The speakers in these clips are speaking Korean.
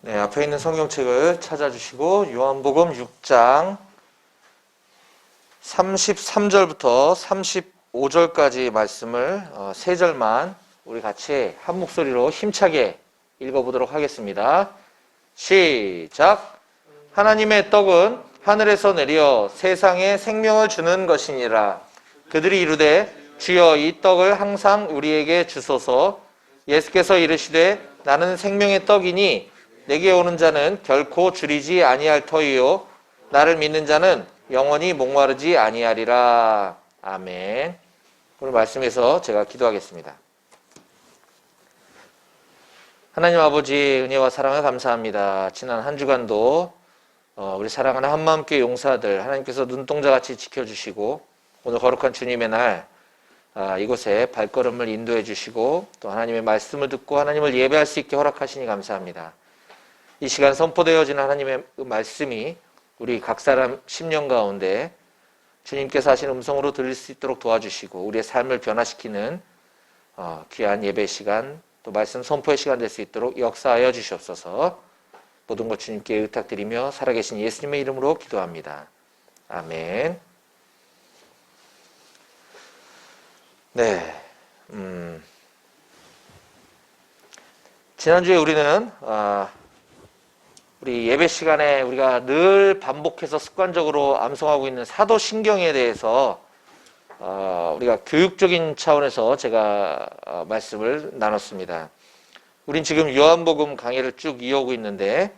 네, 앞에 있는 성경책을 찾아주시고 요한복음 6장 33절부터 35절까지 말씀을 세 절만 우리 같이 한 목소리로 힘차게 읽어보도록 하겠습니다. 시작! 하나님의 떡은 하늘에서 내려 세상에 생명을 주는 것이니라. 그들이 이르되 주여 이 떡을 항상 우리에게 주소서. 예수께서 이르시되 나는 생명의 떡이니 내게 오는 자는 결코 줄이지 아니할 터이요 나를 믿는 자는 영원히 목마르지 아니하리라. 아멘. 오늘 말씀에서 제가 기도하겠습니다. 하나님 아버지 은혜와 사랑을 감사합니다. 지난 한 주간도 우리 사랑하는 한마음교회 용사들 하나님께서 눈동자같이 지켜주시고 오늘 거룩한 주님의 날 이곳에 발걸음을 인도해 주시고 또 하나님의 말씀을 듣고 하나님을 예배할 수 있게 허락하시니 감사합니다. 이 시간 선포되어진 하나님의 말씀이 우리 각 사람 심령 가운데 주님께서 하신 음성으로 들릴 수 있도록 도와주시고 우리의 삶을 변화시키는 귀한 예배 시간 또 말씀 선포의 시간 될 수 있도록 역사하여 주시옵소서. 모든 것 주님께 의탁드리며 살아계신 예수님의 이름으로 기도합니다. 아멘. 네, 지난주에 우리는 우리 예배 시간에 우리가 늘 반복해서 습관적으로 암송하고 있는 사도신경에 대해서 우리가 교육적인 차원에서 제가 말씀을 나눴습니다. 우린 지금 요한복음 강해를 쭉 이어오고 있는데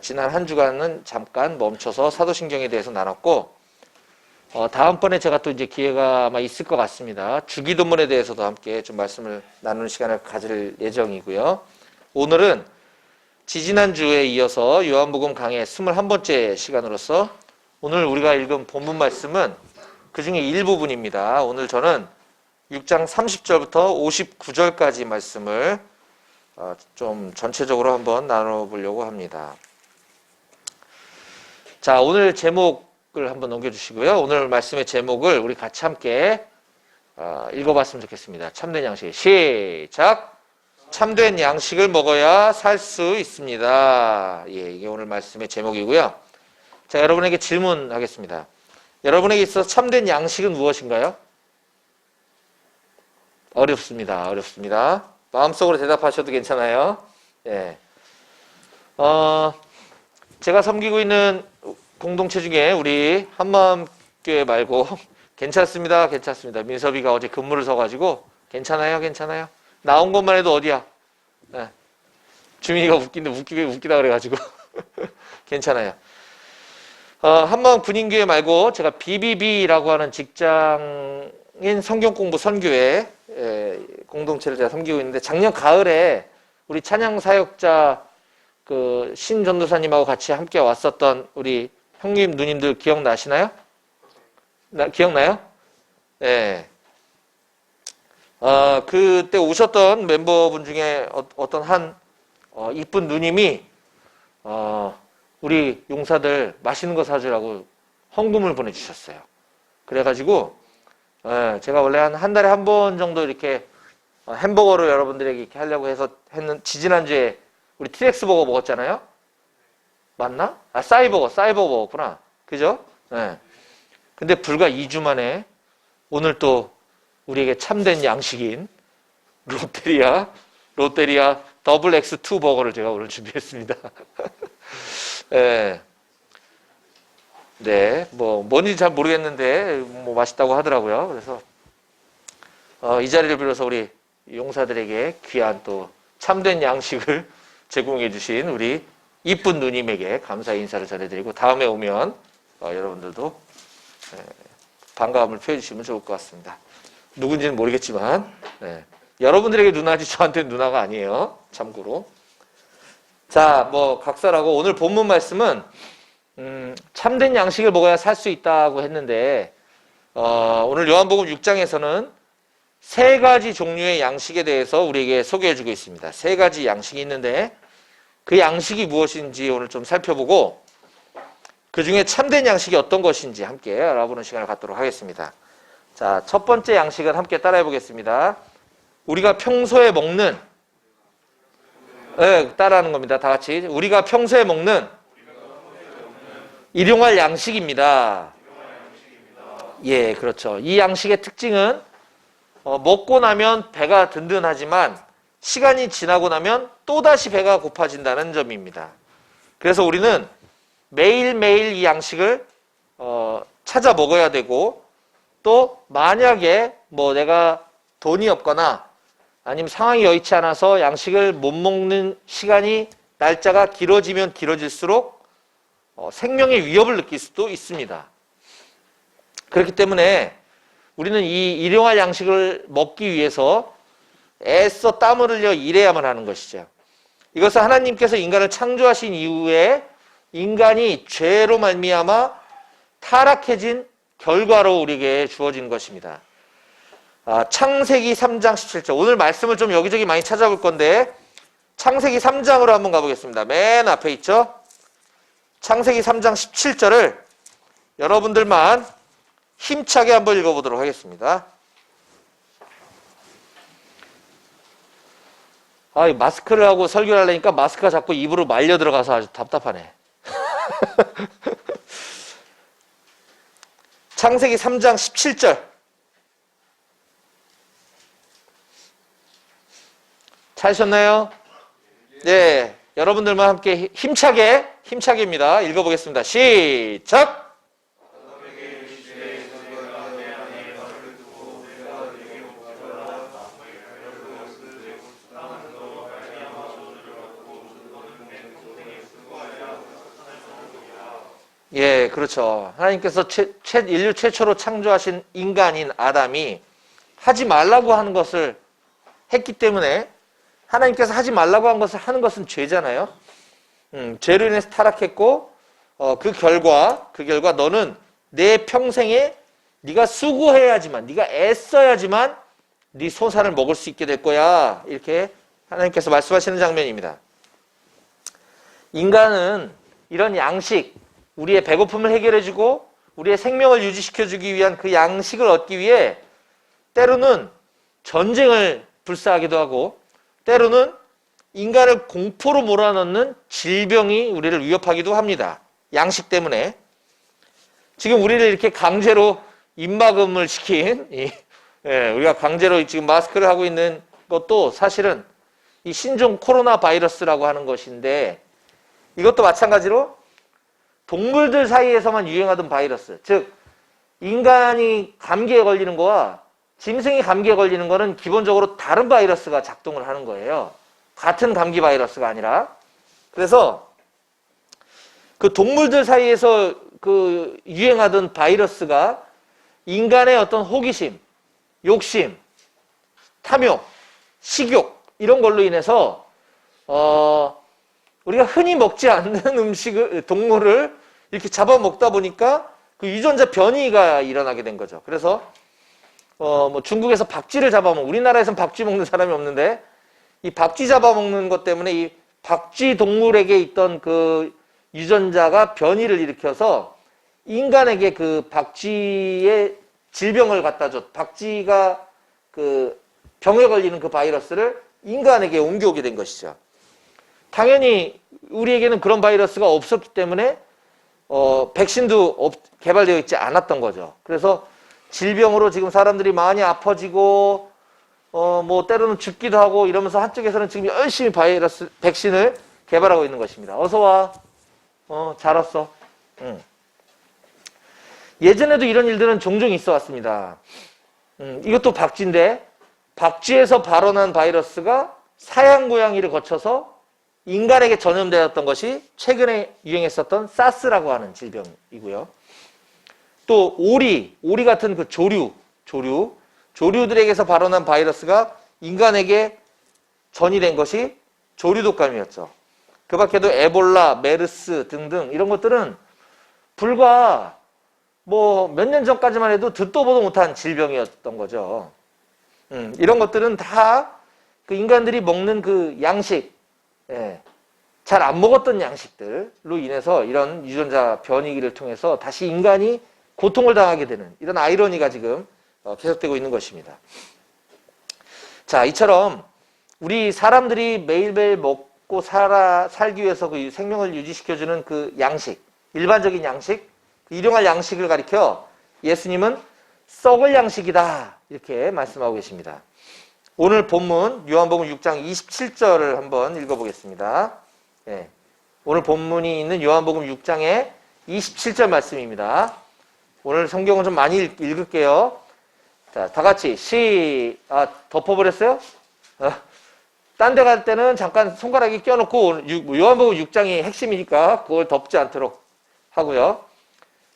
지난 한 주간은 잠깐 멈춰서 사도신경에 대해서 나눴고 다음번에 제가 또 이제 기회가 아마 있을 것 같습니다. 주기도문에 대해서도 함께 좀 말씀을 나누는 시간을 가질 예정이고요. 오늘은 지지난주에 이어서 요한복음 강해 21번째 시간으로서 오늘 우리가 읽은 본문 말씀은 그 중에 일부분입니다. 오늘 저는 6장 30절부터 59절까지 말씀을 좀 전체적으로 한번 나눠보려고 합니다. 자, 오늘 제목을 한번 넘겨주시고요. 오늘 말씀의 제목을 우리 같이 함께 읽어봤으면 좋겠습니다. 참된 양식. 시작! 참된 양식을 먹어야 살 수 있습니다. 예, 이게 오늘 말씀의 제목이고요. 자, 여러분에게 질문하겠습니다. 여러분에게 있어서 참된 양식은 무엇인가요? 어렵습니다. 어렵습니다. 마음속으로 대답하셔도 괜찮아요. 예. 제가 섬기고 있는 공동체 중에 우리 한마음교회 말고 괜찮습니다. 괜찮습니다. 민섭이가 어제 근무를 서가지고 괜찮아요. 괜찮아요. 나온 것만 해도 어디야? 네. 주민이가 웃기다 그래가지고 괜찮아요. 한마음 군인교회 말고 제가 BBB라고 하는 직장인 성경공부 선교회 공동체를 제가 섬기고 있는데 작년 가을에 우리 찬양사역자 그 신전도사님하고 같이 함께 왔었던 우리 형님 누님들 기억나시나요? 기억나요? 네. 그때 오셨던 멤버분 중에 어떤 한 이쁜 누님이 우리 용사들 맛있는 거 사주라고 헌금을 보내주셨어요. 그래가지고 제가 원래 한 달에 한 번 정도 이렇게 햄버거를 여러분들에게 이렇게 하려고 해서 지지난주에 우리 티렉스 버거 먹었잖아요. 맞나? 싸이버거 먹었구나. 그죠? 네. 근데 불과 2주 만에 오늘 또 우리에게 참된 양식인 롯데리아 더블 X2 버거를 제가 오늘 준비했습니다. 네. 네, 뭔지 잘 모르겠는데, 맛있다고 하더라고요. 그래서, 이 자리를 빌어서 우리 용사들에게 귀한 또 참된 양식을 제공해주신 우리 이쁜 누님에게 감사 인사를 전해드리고, 다음에 오면, 여러분들도 반가움을 표해주시면 좋을 것 같습니다. 누군지는 모르겠지만, 네. 여러분들에게 누나지 저한테는 누나가 아니에요. 참고로. 자, 각설하고 오늘 본문 말씀은, 참된 양식을 먹어야 살 수 있다고 했는데, 오늘 요한복음 6장에서는 세 가지 종류의 양식에 대해서 우리에게 소개해주고 있습니다. 세 가지 양식이 있는데, 그 양식이 무엇인지 오늘 좀 살펴보고, 그 중에 참된 양식이 어떤 것인지 함께 알아보는 시간을 갖도록 하겠습니다. 자, 첫 번째 양식은 함께 따라해 보겠습니다. 우리가 평소에 먹는 네, 따라하는 겁니다. 다 같이. 우리가 평소에 먹는 일용할 양식입니다. 예, 그렇죠. 이 양식의 특징은 먹고 나면 배가 든든하지만 시간이 지나고 나면 또다시 배가 고파진다는 점입니다. 그래서 우리는 매일매일 이 양식을 찾아 먹어야 되고, 또 만약에 뭐 내가 돈이 없거나 아니면 상황이 여의치 않아서 양식을 못 먹는 시간이 날짜가 길어지면 길어질수록 생명의 위협을 느낄 수도 있습니다. 그렇기 때문에 우리는 이 일용할 양식을 먹기 위해서 애써 땀을 흘려 일해야만 하는 것이죠. 이것은 하나님께서 인간을 창조하신 이후에 인간이 죄로 말미암아 타락해진 결과로 우리에게 주어진 것입니다. 창세기 3장 17절. 오늘 말씀을 좀 여기저기 많이 찾아볼 건데 창세기 3장으로 한번 가보겠습니다. 맨 앞에 있죠. 창세기 3장 17절을 여러분들만 힘차게 한번 읽어보도록 하겠습니다. 마스크를 하고 설교를 하려니까 마스크가 자꾸 입으로 말려 들어가서 아주 답답하네. 창세기 3장 17절. 찾으셨나요? 네. 여러분들만 함께 힘차게입니다. 읽어보겠습니다. 시작! 예, 그렇죠. 하나님께서 인류 최초로 창조하신 인간인 아담이 하지 말라고 하는 것을 했기 때문에 하나님께서 하지 말라고 한 것을 하는 것은 죄잖아요. 죄로 인해서 타락했고 그 결과 너는 내 평생에 네가 수고해야지만, 네가 애써야지만 네 소산을 먹을 수 있게 될 거야. 이렇게 하나님께서 말씀하시는 장면입니다. 인간은 이런 양식, 우리의 배고픔을 해결해주고 우리의 생명을 유지시켜주기 위한 그 양식을 얻기 위해 때로는 전쟁을 불사하기도 하고 때로는 인간을 공포로 몰아넣는 질병이 우리를 위협하기도 합니다. 양식 때문에. 지금 우리를 이렇게 강제로 입막음을 시킨 우리가 강제로 지금 마스크를 하고 있는 것도 사실은 이 신종 코로나 바이러스라고 하는 것인데 이것도 마찬가지로 동물들 사이에서만 유행하던 바이러스, 즉 인간이 감기에 걸리는 거와 짐승이 감기에 걸리는 거는 기본적으로 다른 바이러스가 작동을 하는 거예요. 같은 감기 바이러스가 아니라. 그래서 그 동물들 사이에서 그 유행하던 바이러스가 인간의 어떤 호기심, 욕심, 탐욕, 식욕 이런 걸로 인해서 우리가 흔히 먹지 않는 동물을 이렇게 잡아먹다 보니까 그 유전자 변이가 일어나게 된 거죠. 그래서 뭐 중국에서 박쥐를 잡아먹는, 우리나라에서는 박쥐 먹는 사람이 없는데 이 박쥐 잡아먹는 것 때문에 이 박쥐 동물에게 있던 그 유전자가 변이를 일으켜서 인간에게 그 박쥐의 질병을 갖다 줬. 박쥐가 그 병에 걸리는 그 바이러스를 인간에게 옮겨오게 된 것이죠. 당연히 우리에게는 그런 바이러스가 없었기 때문에 백신도 개발되어 있지 않았던 거죠. 그래서 질병으로 지금 사람들이 많이 아파지고 뭐 때로는 죽기도 하고 이러면서 한쪽에서는 지금 열심히 바이러스 백신을 개발하고 있는 것입니다. 어서 와. 잘 왔어. 예전에도 이런 일들은 종종 있어 왔습니다. 이것도 박쥐인데 박쥐에서 발원한 바이러스가 사양 고양이를 거쳐서 인간에게 전염되었던 것이 최근에 유행했었던 사스라고 하는 질병이고요. 또 오리 같은 그 조류들에게서 발원한 바이러스가 인간에게 전이된 것이 조류독감이었죠. 그 밖에도 에볼라, 메르스 등등 이런 것들은 불과 뭐 몇 년 전까지만 해도 듣도 보도 못한 질병이었던 거죠. 이런 것들은 다 그 인간들이 먹는 그 양식, 잘 안 먹었던 양식들로 인해서 이런 유전자 변이기를 통해서 다시 인간이 고통을 당하게 되는 이런 아이러니가 지금 계속되고 있는 것입니다. 자, 이처럼 우리 사람들이 매일매일 먹고 살기 위해서 그 생명을 유지시켜주는 그 양식, 일반적인 양식, 일용할 양식을 가리켜 예수님은 썩을 양식이다. 이렇게 말씀하고 계십니다. 오늘 본문 요한복음 6장 27절을 한번 읽어보겠습니다. 예, 오늘 본문이 있는 요한복음 6장의 27절 말씀입니다. 오늘 성경은 좀 많이 읽을게요. 자, 다 같이 덮어버렸어요? 딴 데 갈 때는 잠깐 손가락에 껴놓고 요한복음 6장이 핵심이니까 그걸 덮지 않도록 하고요.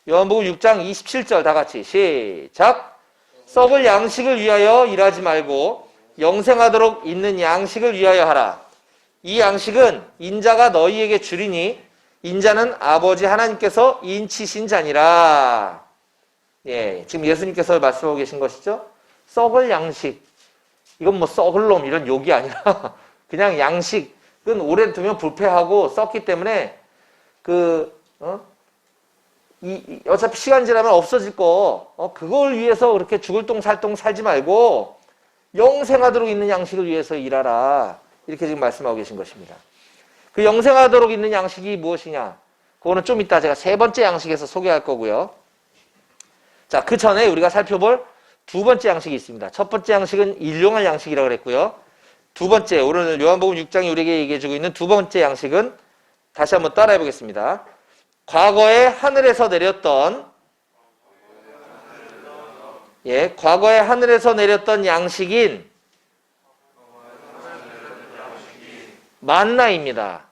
요한복음 6장 27절 다 같이 시작. 썩을 양식을 위하여 일하지 말고 영생하도록 있는 양식을 위하여 하라. 이 양식은 인자가 너희에게 주리니 인자는 아버지 하나님께서 인치신 자니라. 예, 지금 예수님께서 말씀하고 계신 것이죠. 썩을 양식. 이건 뭐 썩을 놈 이런 욕이 아니라 그냥 양식은 오래 두면 불패하고 썩기 때문에 어차피 시간 지나면 없어질 그걸 위해서 그렇게 죽을 똥 살 똥 살지 말고 영생하도록 있는 양식을 위해서 일하라. 이렇게 지금 말씀하고 계신 것입니다. 그 영생하도록 있는 양식이 무엇이냐? 그거는 좀 이따 제가 세 번째 양식에서 소개할 거고요. 자, 그 전에 우리가 살펴볼 두 번째 양식이 있습니다. 첫 번째 양식은 일용할 양식이라고 그랬고요. 두 번째, 오늘 요한복음 6장이 우리에게 얘기해주고 있는 두 번째 양식은 다시 한번 따라해 보겠습니다. 과거에 하늘에서 내렸던 과거에 하늘에서 내렸던 양식인 만나입니다.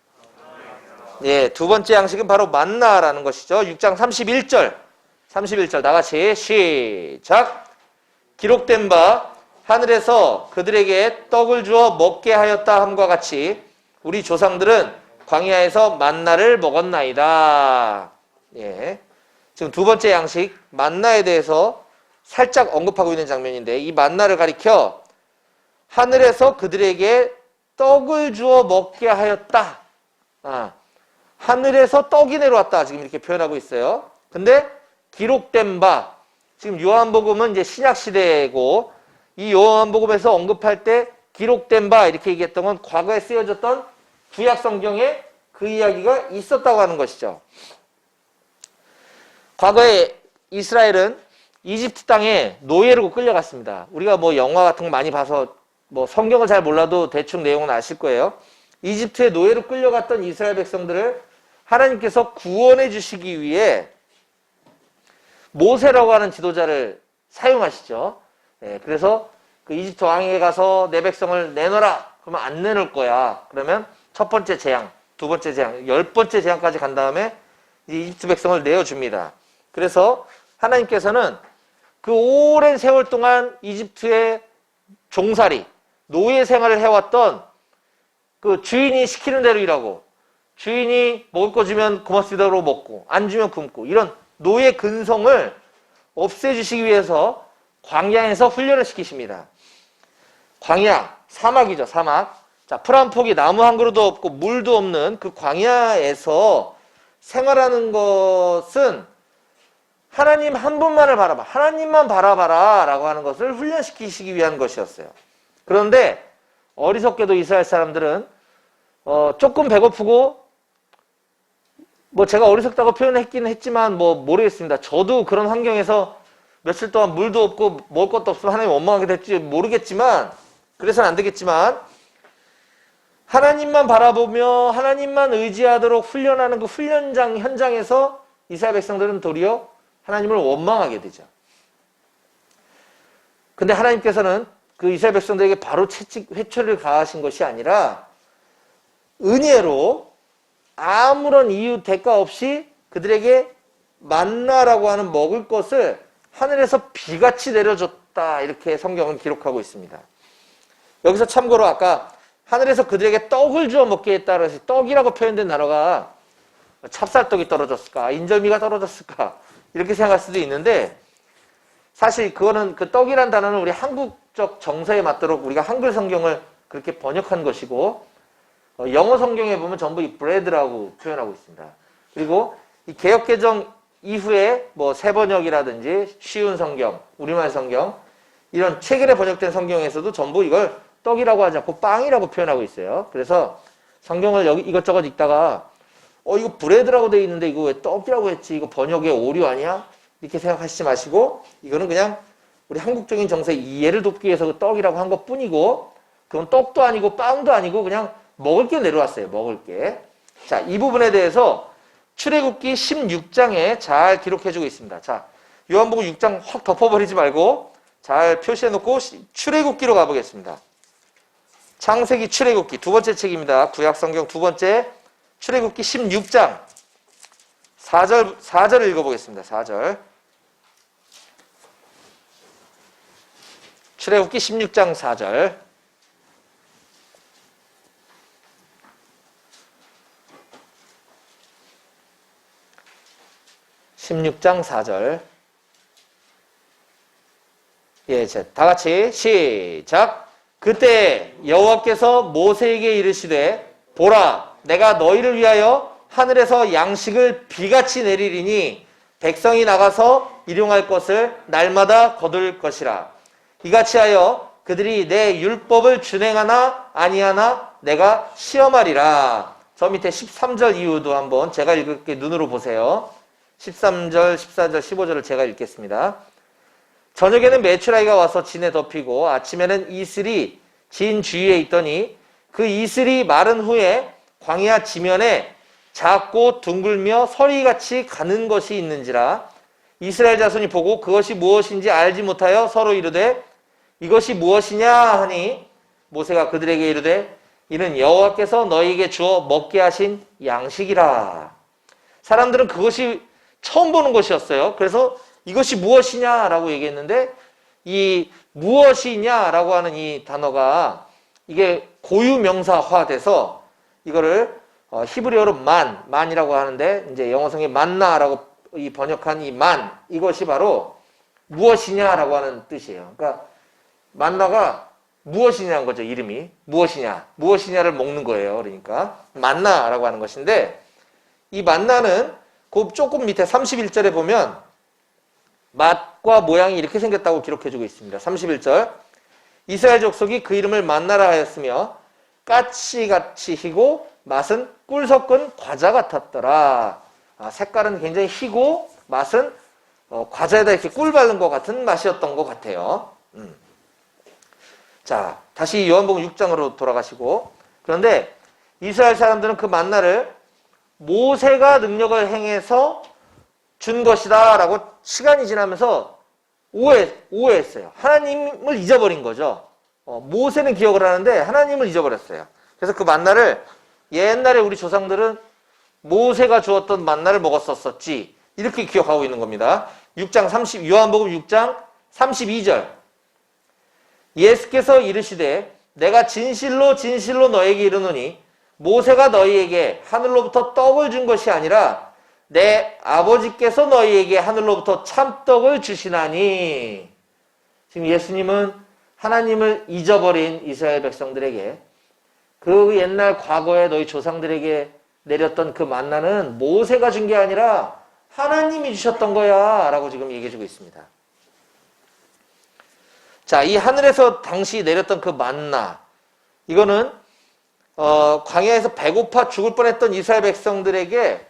예, 두 번째 양식은 바로 만나라는 것이죠. 6장 31절 나같이 시작. 기록된 바 하늘에서 그들에게 떡을 주어 먹게 하였다 함과 같이 우리 조상들은 광야에서 만나를 먹었나이다. 예, 지금 두 번째 양식 만나에 대해서 살짝 언급하고 있는 장면인데 이 만나를 가리켜 하늘에서 그들에게 떡을 주어 먹게 하였다. 하늘에서 떡이 내려왔다. 지금 이렇게 표현하고 있어요. 근데 기록된 바, 지금 요한복음은 이제 신약시대고 이 요한복음에서 언급할 때 기록된 바 이렇게 얘기했던 건 과거에 쓰여졌던 구약성경에 그 이야기가 있었다고 하는 것이죠. 과거에 이스라엘은 이집트 땅에 노예로 끌려갔습니다. 우리가 뭐 영화 같은 거 많이 봐서 뭐 성경을 잘 몰라도 대충 내용은 아실 거예요. 이집트에 노예로 끌려갔던 이스라엘 백성들을 하나님께서 구원해 주시기 위해 모세라고 하는 지도자를 사용하시죠. 예, 그래서 그 이집트 왕에게 가서 내 백성을 내놔라. 그러면 안 내놓을 거야. 그러면 첫 번째 재앙, 두 번째 재앙, 10번째 재앙까지 간 다음에 이집트 백성을 내어줍니다. 그래서 하나님께서는 그 오랜 세월 동안 이집트의 종살이, 노예 생활을 해왔던 그 주인이 시키는 대로 일하고 주인이 먹을 거 주면 고맙습니다로 먹고 안 주면 굶고 이런 노예 근성을 없애주시기 위해서 광야에서 훈련을 시키십니다. 광야, 사막이죠, 사막. 자, 풀 한 폭이 나무 한 그루도 없고 물도 없는 그 광야에서 생활하는 것은 하나님 한 분만을 바라봐. 하나님만 바라봐라 라고 하는 것을 훈련시키시기 위한 것이었어요. 그런데 어리석게도 이스라엘 사람들은 조금 배고프고 뭐 제가 어리석다고 표현했긴 했지만 뭐 모르겠습니다. 저도 그런 환경에서 며칠 동안 물도 없고 먹을 것도 없으면 하나님 원망하게 될지 모르겠지만 그래서는 안 되겠지만 하나님만 바라보며 하나님만 의지하도록 훈련하는 그 훈련장 현장에서 이스라엘 백성들은 도리어 하나님을 원망하게 되죠. 근데 하나님께서는 그 이스라엘 백성들에게 바로 회초리를 가하신 것이 아니라 은혜로 아무런 이유 대가 없이 그들에게 만나라고 하는 먹을 것을 하늘에서 비같이 내려줬다. 이렇게 성경은 기록하고 있습니다. 여기서 참고로 아까 하늘에서 그들에게 떡을 주어 먹게 했다. 그래서 떡이라고 표현된 단어가 찹쌀떡이 떨어졌을까? 인절미가 떨어졌을까? 이렇게 생각할 수도 있는데 사실 그거는 그 떡이란 단어는 우리 한국적 정서에 맞도록 우리가 한글 성경을 그렇게 번역한 것이고 영어 성경에 보면 전부 이 브레드라고 표현하고 있습니다. 그리고 이 개역개정 이후에 뭐 새번역이라든지 쉬운 성경, 우리말 성경 이런 체결에 번역된 성경에서도 전부 이걸 떡이라고 하지 않고 빵이라고 표현하고 있어요. 그래서 성경을 여기 이것저것 읽다가 이거 브레드라고 돼 있는데 이거 왜 떡이라고 했지? 이거 번역의 오류 아니야? 이렇게 생각하시지 마시고 이거는 그냥 우리 한국적인 정서의 이해를 돕기 위해서 그 떡이라고 한 것뿐이고 그건 떡도 아니고 빵도 아니고 그냥 먹을 게 내려왔어요. 먹을 게. 자, 이 부분에 대해서 출애굽기 16장에 잘 기록해주고 있습니다. 자, 요한복음 6장 확 덮어버리지 말고 잘 표시해놓고 출애굽기로 가보겠습니다. 창세기 출애굽기 두 번째 책입니다. 구약성경 두 번째 출애굽기 16장 4절 읽어보겠습니다. 4절 출애굽기 16장 4절 16장 4절 예, 다 같이 시작. 그때 여호와께서 모세에게 이르시되 보라 내가 너희를 위하여 하늘에서 양식을 비같이 내리리니 백성이 나가서 일용할 것을 날마다 거둘 것이라. 이같이 하여 그들이 내 율법을 준행하나 아니하나 내가 시험하리라. 저 밑에 13절 이후도 한번 제가 읽을게 눈으로 보세요. 13절, 14절, 15절을 제가 읽겠습니다. 저녁에는 메추라기가 와서 진에 덮이고 아침에는 이슬이 진 주위에 있더니 그 이슬이 마른 후에 광야 지면에 작고 둥글며 서리같이 가는 것이 있는지라. 이스라엘 자손이 보고 그것이 무엇인지 알지 못하여 서로 이르되 이것이 무엇이냐 하니 모세가 그들에게 이르되 이는 여호와께서 너희에게 주어 먹게 하신 양식이라. 사람들은 그것이 처음 보는 것이었어요. 그래서 이것이 무엇이냐라고 얘기했는데 이 무엇이냐라고 하는 이 단어가 이게 고유명사화돼서 이거를 히브리어로 만이라고 하는데 이제 영어성의 만나라고 이 번역한 이 만 이것이 바로 무엇이냐라고 하는 뜻이에요. 그러니까 만나가 무엇이냐는 거죠. 이름이 무엇이냐를 먹는 거예요. 그러니까 만나라고 하는 것인데 이 만나는 그 조금 밑에 31절에 보면 맛과 모양이 이렇게 생겼다고 기록해주고 있습니다. 31절 이스라엘 족속이 그 이름을 만나라 하였으며 까치같이 희고 맛은 꿀 섞은 과자 같았더라. 색깔은 굉장히 희고 맛은 과자에다 이렇게 꿀 바른 것 같은 맛이었던 것 같아요. 자, 다시 요한복음 6장으로 돌아가시고 그런데 이스라엘 사람들은 그 만나를 모세가 능력을 행해서 준 것이다 라고 시간이 지나면서 오해했어요. 하나님을 잊어버린 거죠. 모세는 기억을 하는데 하나님을 잊어버렸어요. 그래서 그 만나를 옛날에 우리 조상들은 모세가 주었던 만나를 먹었었지 이렇게 기억하고 있는 겁니다. 요한복음 6장 32절 예수께서 이르시되 내가 진실로 진실로 너에게 이르노니 모세가 너희에게 하늘로부터 떡을 준 것이 아니라 내 아버지께서 너희에게 하늘로부터 참떡을 주시나니. 지금 예수님은 하나님을 잊어버린 이스라엘 백성들에게 그 옛날 과거에 너희 조상들에게 내렸던 그 만나는 모세가 준 게 아니라 하나님이 주셨던 거야 라고 지금 얘기해주고 있습니다. 자, 이 하늘에서 당시 내렸던 그 만나 이거는 광야에서 배고파 죽을 뻔했던 이스라엘 백성들에게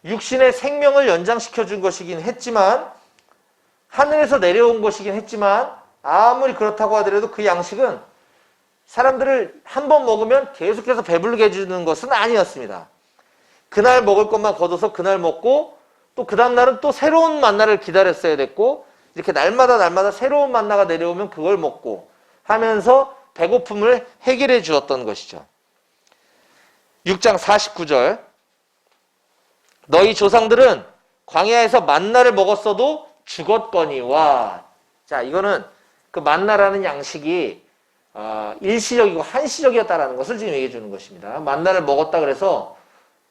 육신의 생명을 연장시켜 준 것이긴 했지만 하늘에서 내려온 것이긴 했지만 아무리 그렇다고 하더라도 그 양식은 사람들을 한 번 먹으면 계속해서 배부르게 해주는 것은 아니었습니다. 그날 먹을 것만 거둬서 그날 먹고 또 그 다음날은 또 새로운 만나를 기다렸어야 됐고 이렇게 날마다 새로운 만나가 내려오면 그걸 먹고 하면서 배고픔을 해결해 주었던 것이죠. 6장 49절 너희 조상들은 광야에서 만나를 먹었어도 죽었거니와. 자, 이거는 그 만나라는 양식이 일시적이고 한시적이었다라는 것을 지금 얘기해 주는 것입니다. 만나를 먹었다 그래서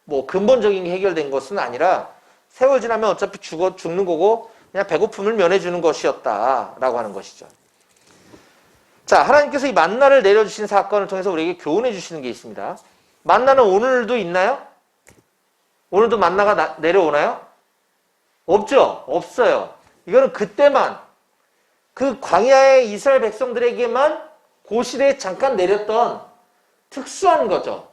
뭐 근본적인 게 해결된 것은 아니라 세월 지나면 어차피 죽는 거고 그냥 배고픔을 면해 주는 것이었다라고 하는 것이죠. 자, 하나님께서 이 만나를 내려주신 사건을 통해서 우리에게 교훈해 주시는 게 있습니다. 만나는 오늘도 있나요? 오늘도 만나가 내려오나요? 없죠? 없어요. 이거는 그때만 그 광야의 이스라엘 백성들에게만 그 시대에 잠깐 내렸던 특수한 거죠.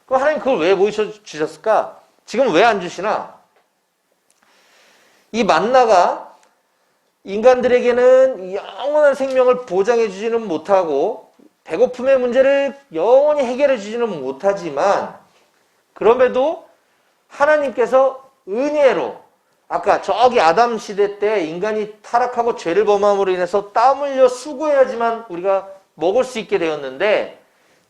그럼 하나님 그걸 왜 보여주셨을까? 지금 왜 안 주시나? 이 만나가 인간들에게는 영원한 생명을 보장해 주지는 못하고 배고픔의 문제를 영원히 해결해 주지는 못하지만 그럼에도 하나님께서 은혜로 아까 저기 아담 시대 때 인간이 타락하고 죄를 범함으로 인해서 땀 흘려 수고해야지만 우리가 먹을 수 있게 되었는데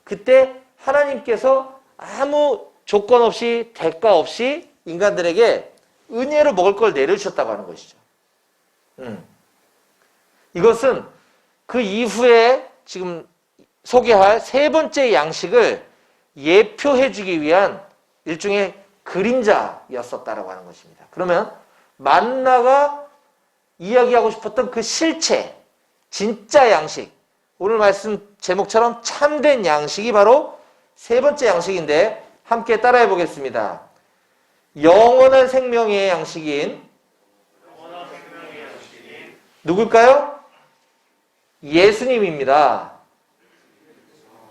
그때 하나님께서 아무 조건 없이 대가 없이 인간들에게 은혜로 먹을 걸 내려주셨다고 하는 것이죠. 이것은 그 이후에 지금 소개할 세 번째 양식을 예표해 주기 위한 일종의 그림자였었다라고 하는 것입니다. 그러면 만나가 이야기하고 싶었던 그 실체, 진짜 양식, 오늘 말씀 제목처럼 참된 양식이 바로 세 번째 양식인데 함께 따라해 보겠습니다. 영원한 생명의 양식인 누굴까요? 예수님입니다.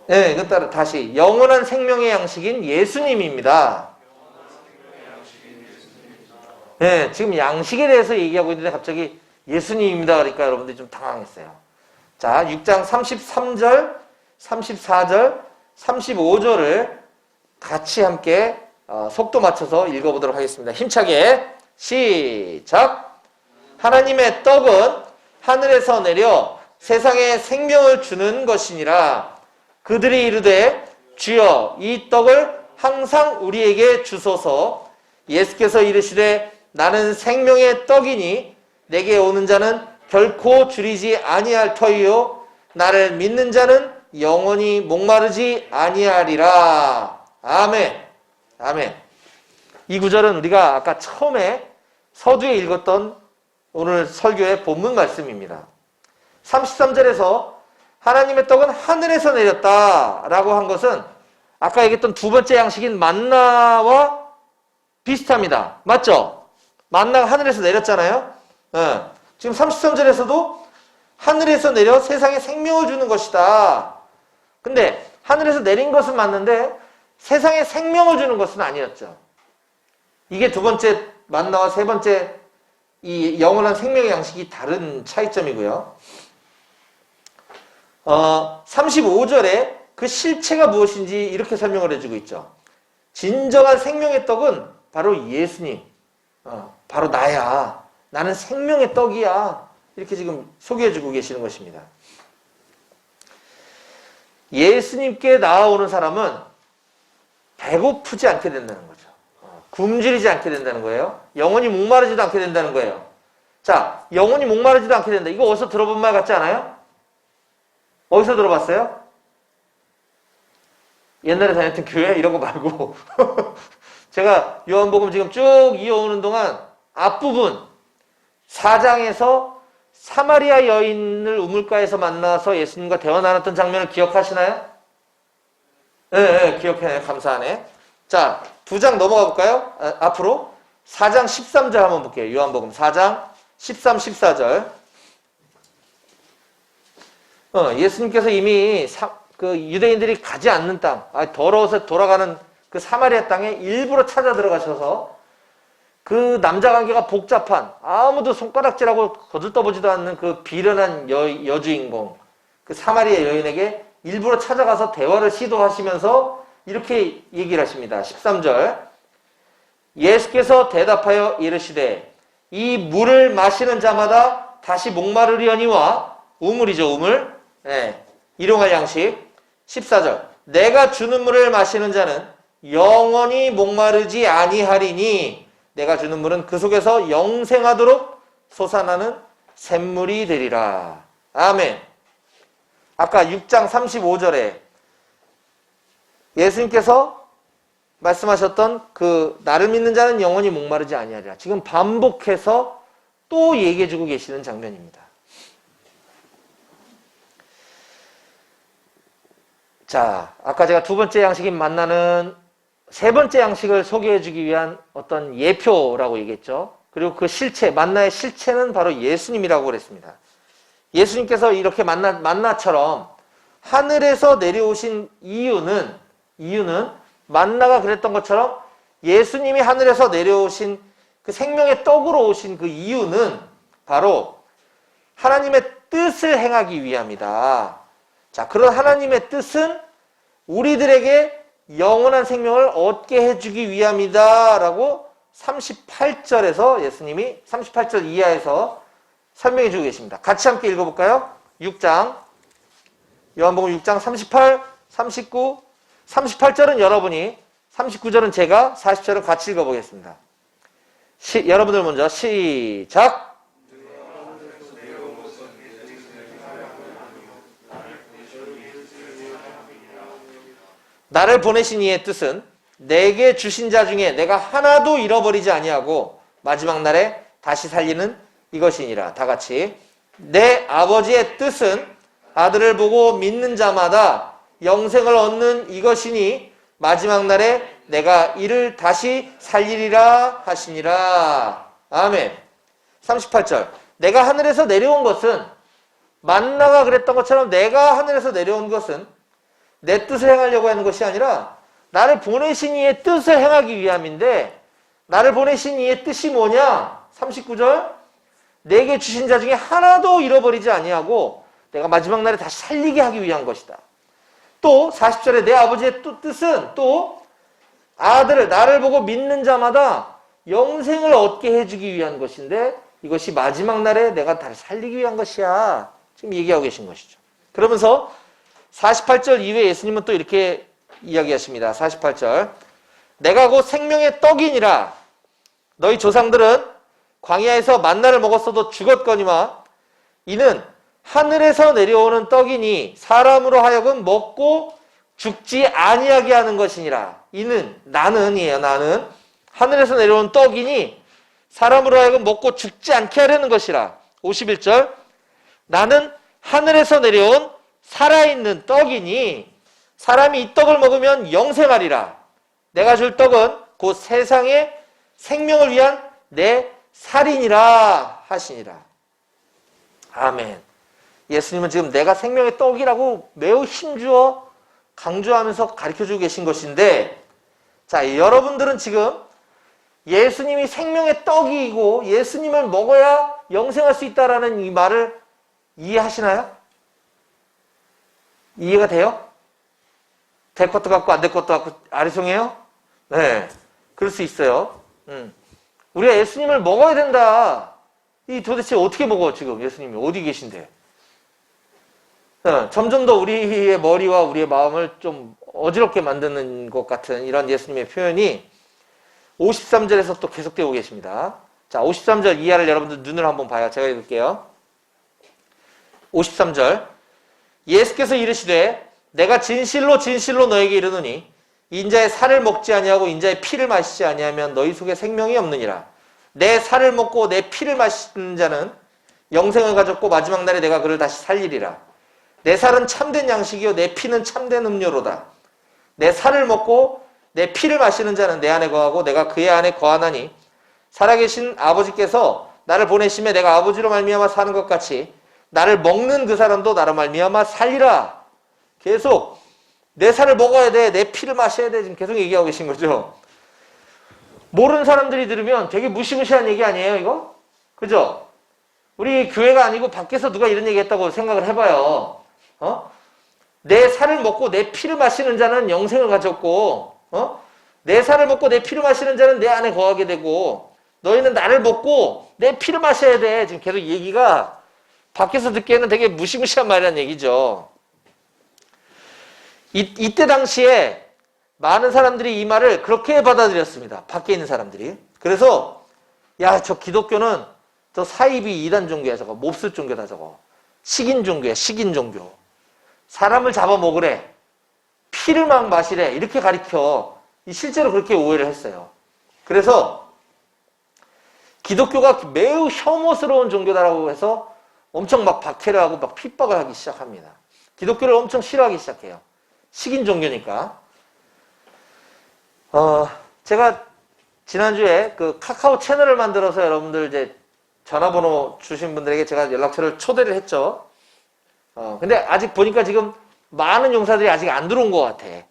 네, 이거 따라 다시 영원한 생명의 양식인 예수님입니다. 네, 지금 양식에 대해서 얘기하고 있는데 갑자기 예수님입니다. 그러니까 여러분들이 좀 당황했어요. 자, 6장 33절, 34절, 35절을 같이 함께 속도 맞춰서 읽어보도록 하겠습니다. 힘차게 시작! 하나님의 떡은 하늘에서 내려 세상에 생명을 주는 것이니라. 그들이 이르되 주여 이 떡을 항상 우리에게 주소서. 예수께서 이르시되 나는 생명의 떡이니 내게 오는 자는 결코 줄이지 아니할 터이요 나를 믿는 자는 영원히 목마르지 아니하리라. 아멘. 아멘. 이 구절은 우리가 아까 처음에 서두에 읽었던 오늘 설교의 본문 말씀입니다. 33절에서 하나님의 떡은 하늘에서 내렸다라고 한 것은 아까 얘기했던 두 번째 양식인 만나와 비슷합니다. 맞죠? 만나가 하늘에서 내렸잖아요. 지금 33절에서도 하늘에서 내려 세상에 생명을 주는 것이다. 근데 하늘에서 내린 것은 맞는데 세상에 생명을 주는 것은 아니었죠. 이게 두 번째 만나와 세 번째 이 영원한 생명의 양식이 다른 차이점이고요. 35절에 그 실체가 무엇인지 이렇게 설명을 해주고 있죠. 진정한 생명의 떡은 바로 예수님, 바로 나야. 나는 생명의 떡이야. 이렇게 지금 소개해주고 계시는 것입니다. 예수님께 나아오는 사람은 배고프지 않게 된다는 거죠. 굶주리지 않게 된다는 거예요. 영원히 목마르지도 않게 된다는 거예요. 자, 영원히 목마르지도 않게 된다. 이거 어디서 들어본 말 같지 않아요? 어디서 들어봤어요? 옛날에 다녔던 교회? 이런 거 말고. 제가 요한복음 지금 쭉 이어오는 동안 앞부분 4장에서 사마리아 여인을 우물가에서 만나서 예수님과 대화 나눴던 장면을 기억하시나요? 네, 기억해요. 감사하네. 자, 2장 넘어가 볼까요? 앞으로 4장 13절 한번 볼게요. 요한복음 4장 13, 14절. 예수님께서 이미 그 유대인들이 가지 않는 땅, 더러워서 돌아가는 그 사마리아 땅에 일부러 찾아 들어가셔서 그 남자 관계가 복잡한 아무도 손가락질하고 거들떠보지도 않는 그 비련한 여주인공, 그 사마리아 여인에게 일부러 찾아가서 대화를 시도하시면서 이렇게 얘기를 하십니다. 13절. 예수께서 대답하여 이르시되 이 물을 마시는 자마다 다시 목마르려니와 우물이죠, 우물. 네, 일용할 양식. 14절. 내가 주는 물을 마시는 자는 영원히 목마르지 아니하리니 내가 주는 물은 그 속에서 영생하도록 솟아나는 샘물이 되리라. 아멘. 아까 6장 35절에 예수님께서 말씀하셨던 그 나를 믿는 자는 영원히 목마르지 아니하리라. 지금 반복해서 또 얘기해주고 계시는 장면입니다. 자, 아까 제가 두 번째 양식인 만나는 세 번째 양식을 소개해주기 위한 어떤 예표라고 얘기했죠. 그리고 그 실체, 만나의 실체는 바로 예수님이라고 그랬습니다. 예수님께서 이렇게 만나처럼 하늘에서 내려오신 이유는 만나가 그랬던 것처럼 예수님이 하늘에서 내려오신 그 생명의 떡으로 오신 그 이유는 바로 하나님의 뜻을 행하기 위함이다. 자, 그런 하나님의 뜻은 우리들에게 영원한 생명을 얻게 해주기 위함이다 라고 38절에서 예수님이 38절 이하에서 설명해 주고 계십니다. 같이 함께 읽어볼까요? 6장 요한복음 6장 38, 39, 38절은 여러분이, 39절은 제가, 40절은 같이 읽어보겠습니다. 여러분들 먼저 시작! 나를 보내신 이의 뜻은 내게 주신 자 중에 내가 하나도 잃어버리지 아니하고 마지막 날에 다시 살리는 이것이니라. 다 같이. 내 아버지의 뜻은 아들을 보고 믿는 자마다 영생을 얻는 이것이니 마지막 날에 내가 이를 다시 살리리라 하시니라. 아멘. 38절. 내가 하늘에서 내려온 것은, 만나가 그랬던 것처럼 내가 하늘에서 내려온 것은 내 뜻을 행하려고 하는 것이 아니라 나를 보내신 이의 뜻을 행하기 위함인데, 나를 보내신 이의 뜻이 뭐냐? 39절. 내게 주신 자 중에 하나도 잃어버리지 아니하고 내가 마지막 날에 다시 살리게 하기 위한 것이다. 또 40절에 내 아버지의 뜻은 또 아들을, 나를 보고 믿는 자마다 영생을 얻게 해주기 위한 것인데, 이것이 마지막 날에 내가 다시 살리기 위한 것이야. 지금 얘기하고 계신 것이죠. 그러면서 48절 이후에 예수님은 또 이렇게 이야기하십니다. 48절. 내가 곧 생명의 떡이니라. 너희 조상들은 광야에서 만나를 먹었어도 죽었거니와 이는 하늘에서 내려오는 떡이니 사람으로 하여금 먹고 죽지 아니하게 하는 것이니라. 이는, 나는이에요. 나는 하늘에서 내려오는 떡이니 사람으로 하여금 먹고 죽지 않게 하려는 것이라. 51절. 나는 하늘에서 내려온 살아있는 떡이니 사람이 이 떡을 먹으면 영생하리라. 내가 줄 떡은 곧 세상의 생명을 위한 내 살이니라 하시니라. 아멘. 예수님은 지금 내가 생명의 떡이라고 매우 힘주어 강조하면서 가르쳐주고 계신 것인데, 자, 여러분들은 지금 예수님이 생명의 떡이고 예수님을 먹어야 영생할 수 있다라는 이 말을 이해하시나요? 이해가 돼요? 될 것도 같고 안 될 것도 같고 아리송해요? 네, 그럴 수 있어요. 우리가 예수님을 먹어야 된다. 이 도대체 어떻게 먹어 지금 예수님이 어디 계신데? 점점 더 우리의 머리와 우리의 마음을 좀 어지럽게 만드는 것 같은 이런 예수님의 표현이 53절에서 또 계속되고 계십니다. 자, 53절 이하를 여러분들 눈으로 한번 봐요. 제가 읽을게요. 53절. 예수께서 이르시되 내가 진실로 진실로 너에게 이르노니 인자의 살을 먹지 아니하고 인자의 피를 마시지 아니하면 너희 속에 생명이 없느니라. 내 살을 먹고 내 피를 마시는 자는 영생을 가졌고 마지막 날에 내가 그를 다시 살리리라. 내 살은 참된 양식이요 내 피는 참된 음료로다. 내 살을 먹고 내 피를 마시는 자는 내 안에 거하고 내가 그의 안에 거하나니 살아계신 아버지께서 나를 보내심에 내가 아버지로 말미암아 사는 것 같이 나를 먹는 그 사람도 나로 말미암아 살리라. 계속 내 살을 먹어야 돼. 내 피를 마셔야 돼. 지금 계속 얘기하고 계신 거죠. 모르는 사람들이 들으면 되게 무시무시한 얘기 아니에요, 이거? 그죠? 우리 교회가 아니고 밖에서 누가 이런 얘기 했다고 생각을 해봐요. 내 살을 먹고 내 피를 마시는 자는 영생을 가졌고, 내 살을 먹고 내 피를 마시는 자는 내 안에 거하게 되고, 너희는 나를 먹고 내 피를 마셔야 돼. 지금 계속 얘기가 밖에서 듣기에는 되게 무시무시한 말이라는 얘기죠. 이때 당시에 많은 사람들이 이 말을 그렇게 받아들였습니다. 밖에 있는 사람들이. 그래서 야, 저 기독교는 저 사이비 이단 종교야. 저거 몹쓸 종교다. 저거 식인 종교야. 식인 종교. 사람을 잡아먹으래. 피를 막 마시래. 이렇게 가리켜. 실제로 그렇게 오해를 했어요. 그래서 기독교가 매우 혐오스러운 종교다라고 해서 엄청 막 박해를 하고 막 핍박을 하기 시작합니다. 기독교를 엄청 싫어하기 시작해요. 식인 종교니까. 제가 지난주에 그 카카오 채널을 만들어서 여러분들 이제 전화번호 주신 분들에게 제가 연락처를 초대를 했죠. 근데 아직 보니까 지금 많은 용사들이 아직 안 들어온 것 같아. 네.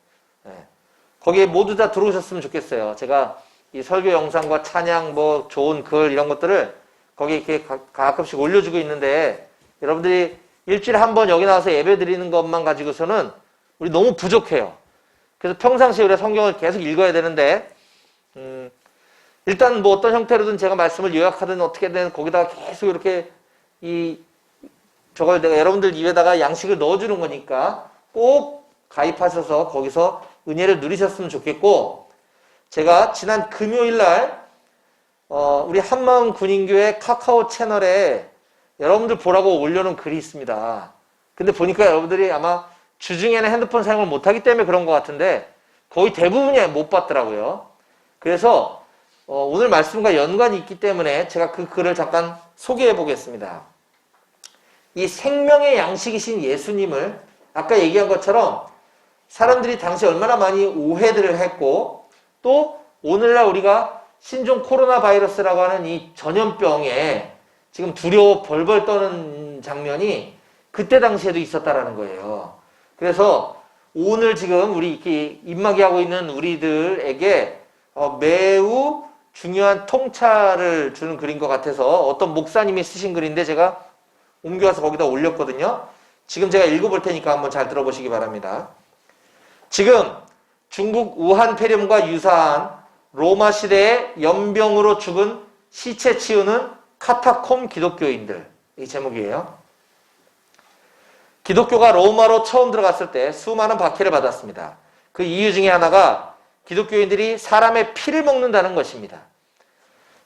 거기에 모두 다 들어오셨으면 좋겠어요. 제가 이 설교 영상과 찬양, 뭐 좋은 글 이런 것들을 거기에 이렇게 가끔씩 올려주고 있는데 여러분들이 일주일에 한 번 여기 나와서 예배 드리는 것만 가지고서는 우리 너무 부족해요. 그래서 평상시에 우리가 성경을 계속 읽어야 되는데 일단 뭐 어떤 형태로든 제가 말씀을 요약하든 어떻게든 거기다가 계속 이렇게 저걸 내가 여러분들 입에다가 양식을 넣어주는 거니까 꼭 가입하셔서 거기서 은혜를 누리셨으면 좋겠고, 제가 지난 금요일 날 우리 한마음 군인교회 카카오 채널에 여러분들 보라고 올려놓은 글이 있습니다. 근데 보니까 여러분들이 아마 주중에는 핸드폰 사용을 못하기 때문에 그런 것 같은데 거의 대부분이 못 봤더라고요. 그래서 오늘 말씀과 연관이 있기 때문에 제가 그 글을 잠깐 소개해 보겠습니다. 이 생명의 양식이신 예수님을 아까 얘기한 것처럼 사람들이 당시 얼마나 많이 오해들을 했고, 또 오늘날 우리가 신종 코로나 바이러스라고 하는 이 전염병에 지금 두려워 벌벌 떠는 장면이 그때 당시에도 있었다라는 거예요. 그래서 오늘 지금 우리 이렇게 입마개 하고 있는 우리들에게 매우 중요한 통찰을 주는 글인 것 같아서 어떤 목사님이 쓰신 글인데 제가 옮겨와서 거기다 올렸거든요. 지금 제가 읽어볼 테니까 한번 잘 들어보시기 바랍니다. 지금 중국 우한 폐렴과 유사한 로마 시대의 연병으로 죽은 시체 치우는 카타콤 기독교인들, 이 제목이에요. 기독교가 로마로 처음 들어갔을 때 수많은 박해를 받았습니다. 그 이유 중에 하나가 기독교인들이 사람의 피를 먹는다는 것입니다.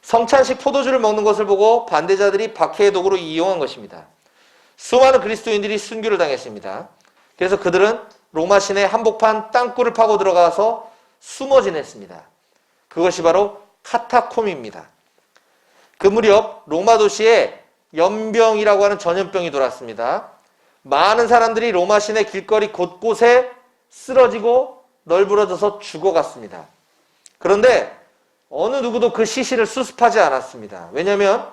성찬식 포도주를 먹는 것을 보고 반대자들이 박해의 도구로 이용한 것입니다. 수많은 그리스도인들이 순교를 당했습니다. 그래서 그들은 로마 시내 한복판 땅굴을 파고 들어가서 숨어 지냈습니다. 그것이 바로 카타콤입니다. 그 무렵 로마 도시에 연병이라고 하는 전염병이 돌았습니다. 많은 사람들이 로마 시내 길거리 곳곳에 쓰러지고 널브러져서 죽어갔습니다. 그런데 어느 누구도 그 시신을 수습하지 않았습니다. 왜냐하면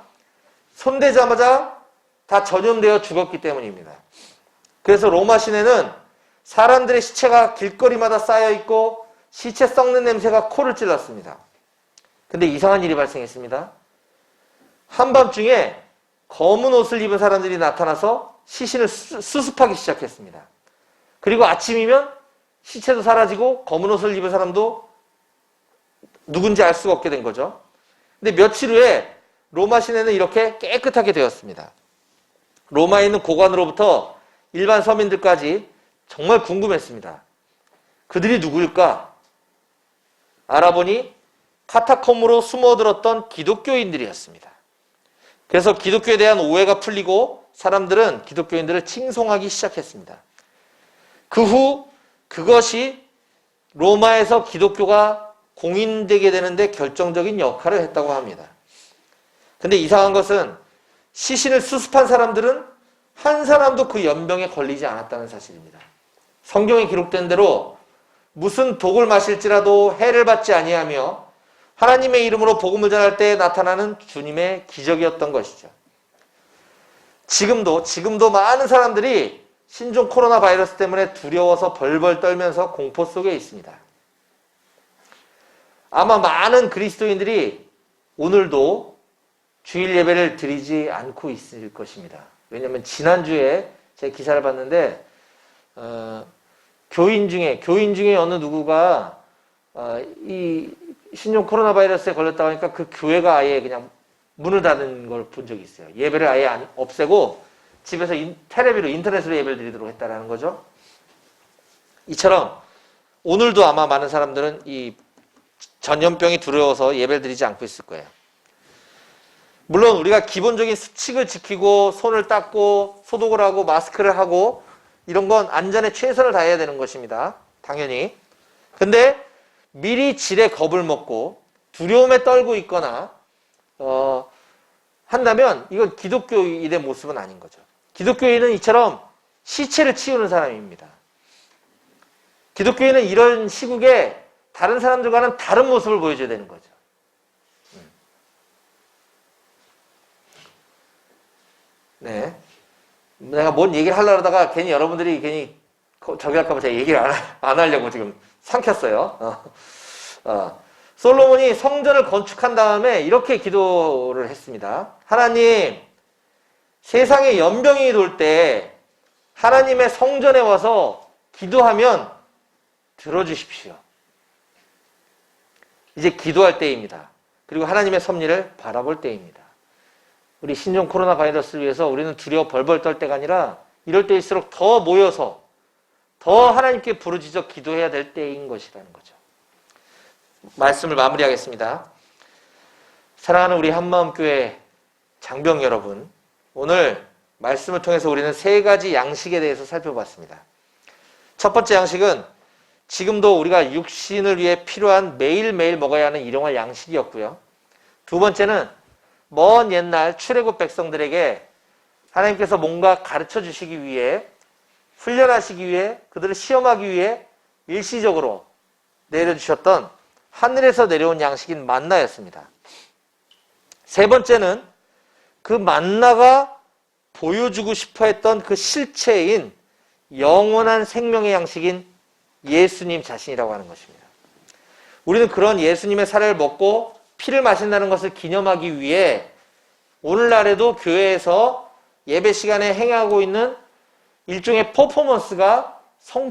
손대자마자 다 전염되어 죽었기 때문입니다. 그래서 로마 시내는 사람들의 시체가 길거리마다 쌓여있고 시체 썩는 냄새가 코를 찔렀습니다. 근데 이상한 일이 발생했습니다. 한밤중에 검은 옷을 입은 사람들이 나타나서 시신을 수습하기 시작했습니다. 그리고 아침이면 시체도 사라지고 검은 옷을 입은 사람도 누군지 알 수가 없게 된 거죠. 근데 며칠 후에 로마 시내는 이렇게 깨끗하게 되었습니다. 로마에 있는 고관으로부터 일반 서민들까지 정말 궁금했습니다. 그들이 누구일까? 알아보니 카타콤으로 숨어들었던 기독교인들이었습니다. 그래서 기독교에 대한 오해가 풀리고 사람들은 기독교인들을 칭송하기 시작했습니다. 그 후 그것이 로마에서 기독교가 공인되게 되는데 결정적인 역할을 했다고 합니다. 근데 이상한 것은 시신을 수습한 사람들은 한 사람도 그 연병에 걸리지 않았다는 사실입니다. 성경에 기록된 대로 무슨 독을 마실지라도 해를 받지 아니하며 하나님의 이름으로 복음을 전할 때 나타나는 주님의 기적이었던 것이죠. 지금도 많은 사람들이 신종 코로나 바이러스 때문에 두려워서 벌벌 떨면서 공포 속에 있습니다. 아마 많은 그리스도인들이 오늘도 주일 예배를 드리지 않고 있을 것입니다. 왜냐하면 지난주에 제가 기사를 봤는데 교인 중에 어느 누구가 이 신종 코로나 바이러스에 걸렸다고 하니까 그 교회가 아예 그냥 문을 닫은 걸 본 적이 있어요. 예배를 아예 없애고 집에서 테레비로 인터넷으로 예배를 드리도록 했다라는 거죠. 이처럼 오늘도 아마 많은 사람들은 이 전염병이 두려워서 예배를 드리지 않고 있을 거예요. 물론 우리가 기본적인 수칙을 지키고 손을 닦고 소독을 하고 마스크를 하고 이런 건 안전에 최선을 다해야 되는 것입니다. 당연히. 근데 미리 질에 겁을 먹고 두려움에 떨고 있거나 한다면 이건 기독교인의 모습은 아닌 거죠. 기독교인은 이처럼 시체를 치우는 사람입니다. 기독교인은 이런 시국에 다른 사람들과는 다른 모습을 보여줘야 되는 거죠. 네. 내가 뭔 얘기를 하려고 하다가 괜히 여러분들이 괜히 저기 할까봐 제가 얘기를 안 하려고 지금 삼켰어요. 솔로몬이 성전을 건축한 다음에 이렇게 기도를 했습니다. 하나님, 세상에 연병이 돌 때 하나님의 성전에 와서 기도하면 들어주십시오. 이제 기도할 때입니다. 그리고 하나님의 섭리를 바라볼 때입니다. 우리 신종 코로나 바이러스를 위해서 우리는 두려워 벌벌 떨 때가 아니라 이럴 때일수록 더 모여서 더 하나님께 부르짖어 기도해야 될 때인 것이라는 거죠. 말씀을 마무리하겠습니다. 사랑하는 우리 한마음교회 장병 여러분, 오늘 말씀을 통해서 우리는 세 가지 양식에 대해서 살펴봤습니다. 첫 번째 양식은 지금도 우리가 육신을 위해 필요한 매일매일 먹어야 하는 일용할 양식이었고요. 두 번째는 먼 옛날 출애굽 백성들에게 하나님께서 뭔가 가르쳐 주시기 위해, 훈련하시기 위해, 그들을 시험하기 위해 일시적으로 내려주셨던 하늘에서 내려온 양식인 만나였습니다. 세 번째는 그 만나가 보여주고 싶어 했던 그 실체인 영원한 생명의 양식인 예수님 자신이라고 하는 것입니다. 우리는 그런 예수님의 살을 먹고 피를 마신다는 것을 기념하기 위해 오늘날에도 교회에서 예배 시간에 행하고 있는 일종의 퍼포먼스가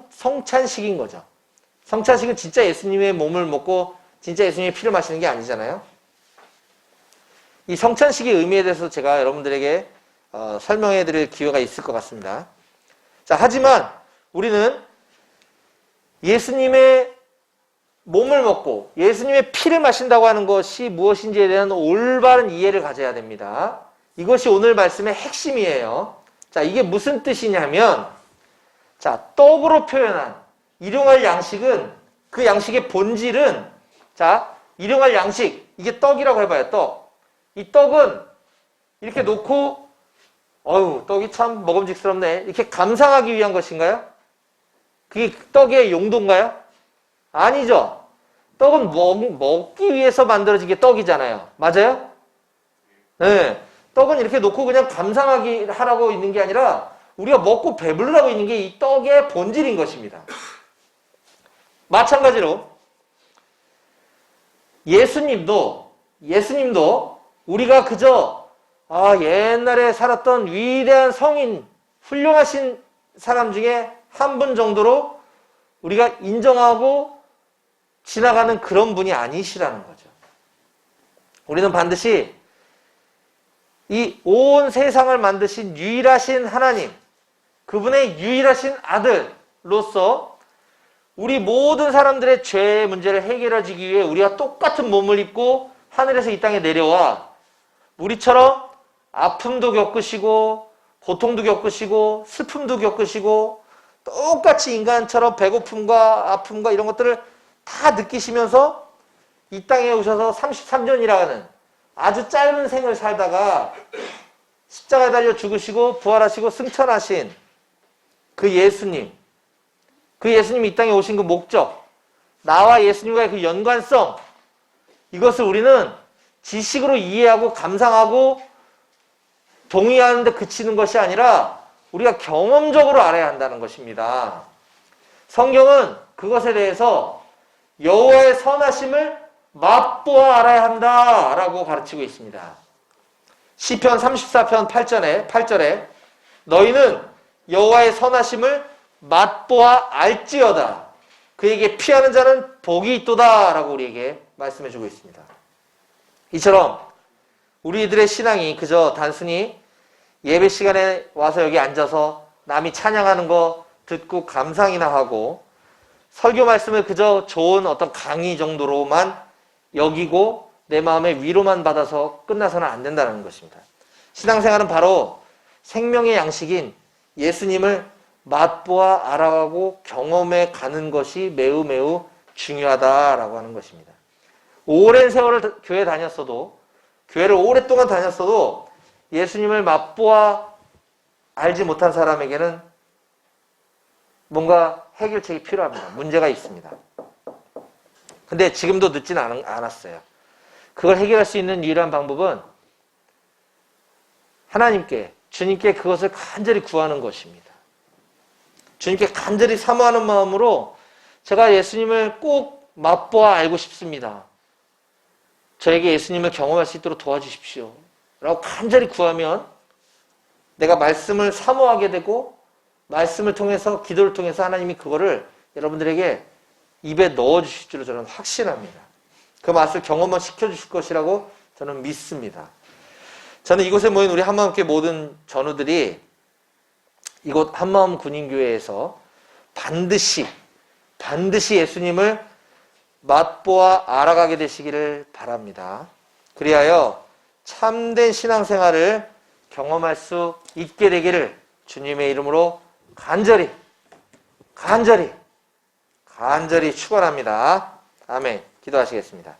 성찬식인 거죠. 성찬식은 진짜 예수님의 몸을 먹고 진짜 예수님의 피를 마시는 게 아니잖아요. 이 성찬식의 의미에 대해서 제가 여러분들에게 설명해 드릴 기회가 있을 것 같습니다. 자, 하지만 우리는 예수님의 몸을 먹고 예수님의 피를 마신다고 하는 것이 무엇인지에 대한 올바른 이해를 가져야 됩니다. 이것이 오늘 말씀의 핵심이에요. 자, 이게 무슨 뜻이냐면, 자, 떡으로 표현한 일용할 양식은, 그 양식의 본질은, 자, 일용할 양식, 이게 떡이라고 해봐요, 떡. 이 떡은 이렇게 놓고, 떡이 참 먹음직스럽네, 이렇게 감상하기 위한 것인가요? 그게 떡의 용도인가요? 아니죠. 떡은 먹기 위해서 만들어진 게 떡이잖아요. 맞아요? 네. 떡은 이렇게 놓고 그냥 감상하라고 있는 게 아니라 우리가 먹고 배부르라고 있는 게 이 떡의 본질인 것입니다. 마찬가지로 예수님도 우리가 그저 옛날에 살았던 위대한 성인, 훌륭하신 사람 중에 한 분 정도로 우리가 인정하고 지나가는 그런 분이 아니시라는 거죠. 우리는 반드시 이 온 세상을 만드신 유일하신 하나님, 그분의 유일하신 아들로서 우리 모든 사람들의 죄의 문제를 해결하기 위해 우리가 똑같은 몸을 입고 하늘에서 이 땅에 내려와 우리처럼 아픔도 겪으시고 고통도 겪으시고 슬픔도 겪으시고 똑같이 인간처럼 배고픔과 아픔과 이런 것들을 다 느끼시면서 이 땅에 오셔서 33년이라는 아주 짧은 생을 살다가 십자가에 달려 죽으시고 부활하시고 승천하신 그 예수님이 이 땅에 오신 그 목적, 나와 예수님과의 그 연관성, 이것을 우리는 지식으로 이해하고 감상하고 동의하는 데 그치는 것이 아니라 우리가 경험적으로 알아야 한다는 것입니다. 성경은 그것에 대해서 여호와의 선하심을 맛보아 알아야 한다라고 가르치고 있습니다. 시편 34편 8절에 너희는 여호와의 선하심을 맛보아 알지어다. 그에게 피하는 자는 복이 있도다 라고 우리에게 말씀해주고 있습니다. 이처럼 우리들의 신앙이 그저 단순히 예배 시간에 와서 여기 앉아서 남이 찬양하는 거 듣고 감상이나 하고 설교 말씀을 그저 좋은 어떤 강의 정도로만 여기고 내 마음의 위로만 받아서 끝나서는 안 된다는 것입니다. 신앙생활은 바로 생명의 양식인 예수님을 맛보아 알아가고 경험해 가는 것이 매우 매우 중요하다라고 하는 것입니다. 오랜 세월을 교회 다녔어도, 교회를 오랫동안 다녔어도 예수님을 맛보아 알지 못한 사람에게는 뭔가 해결책이 필요합니다. 문제가 있습니다. 근데 지금도 늦진 않았어요. 그걸 해결할 수 있는 유일한 방법은 하나님께, 주님께 그것을 간절히 구하는 것입니다. 주님께 간절히 사모하는 마음으로 제가 예수님을 꼭 맛보아 알고 싶습니다. 저에게 예수님을 경험할 수 있도록 도와주십시오. 라고 간절히 구하면 내가 말씀을 사모하게 되고 말씀을 통해서 기도를 통해서 하나님이 그거를 여러분들에게 입에 넣어주실 줄로 저는 확신합니다. 그 맛을 경험을 시켜주실 것이라고 저는 믿습니다. 저는 이곳에 모인 우리 한마음교회 모든 전우들이 이곳 한마음 군인교회에서 반드시 예수님을 맛보아 알아가게 되시기를 바랍니다. 그리하여 참된 신앙생활을 경험할 수 있게 되기를 주님의 이름으로 간절히 축원합니다. 아멘. 기도하시겠습니다.